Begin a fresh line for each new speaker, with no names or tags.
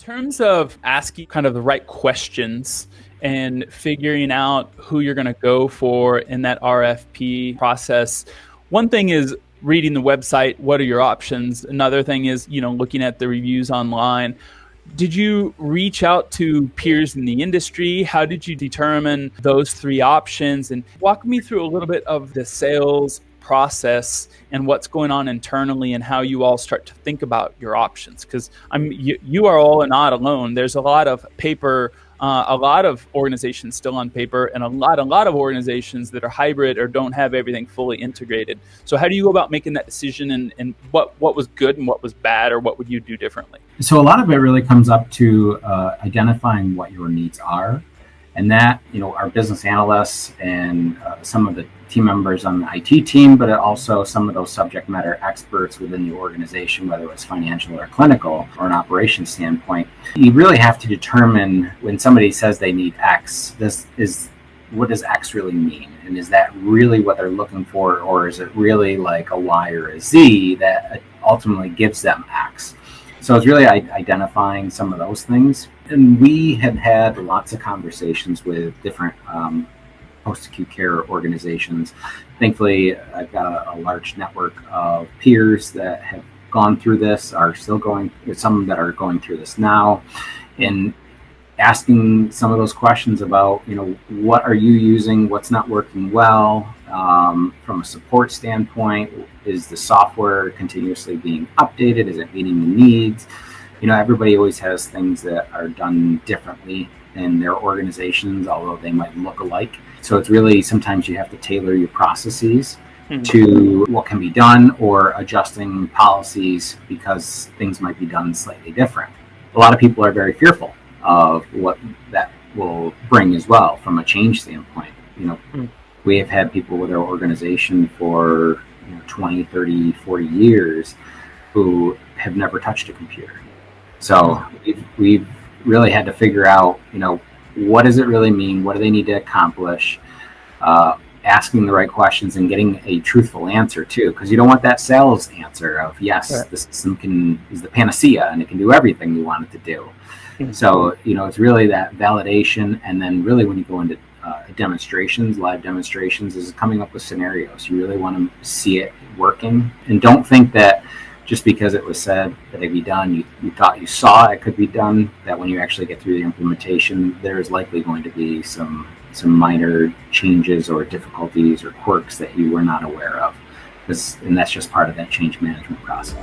terms of asking kind of the right questions and figuring out who you're going to go for in that RFP process, one thing is reading the website. What are your options? Another thing is, looking at the reviews online. Did you reach out to peers in the industry? How did you determine those three options? And walk me through a little bit of the sales process and what's going on internally and how you all start to think about your options. Because you are all not alone. There's a lot of paper, a lot of organizations still on paper, and a lot of organizations that are hybrid or don't have everything fully integrated. So how do you go about making that decision, and what was good and what was bad, or what would you do differently?
So a lot of it really comes up to identifying what your needs are, and that, our business analysts and some of the team members on the IT team, but also some of those subject matter experts within the organization, whether it's financial or clinical or an operations standpoint. You really have to determine when somebody says they need X, what does X really mean? And is that really what they're looking for? Or is it really like a Y or a Z that ultimately gives them X? So it's really identifying some of those things. And we have had lots of conversations with different post-acute care organizations. Thankfully, I've got a large network of peers that have gone through this, are still going, some that are going through this now, and asking some of those questions about, what are you using, what's not working well, from a support standpoint, is the software continuously being updated, is it meeting the needs? Everybody always has things that are done differently in their organizations, although they might look alike. So it's really, sometimes you have to tailor your processes to what can be done, or adjusting policies because things might be done slightly different. A lot of people are very fearful of what that will bring as well from a change standpoint. We have had people with our organization for 20, 30, 40 years who have never touched a computer. So we've really had to figure out, what does it really mean? What do they need to accomplish? Asking the right questions and getting a truthful answer too, because you don't want that sales answer of yes, right, the system is the panacea and it can do everything you want it to do. Mm-hmm. So it's really that validation, and then really when you go into demonstrations, live demonstrations, is coming up with scenarios. You really want to see it working, and don't think that just because it was said that it'd be done, you thought you saw it could be done, that when you actually get through the implementation, there's likely going to be some minor changes or difficulties or quirks that you were not aware of. And that's just part of that change management process.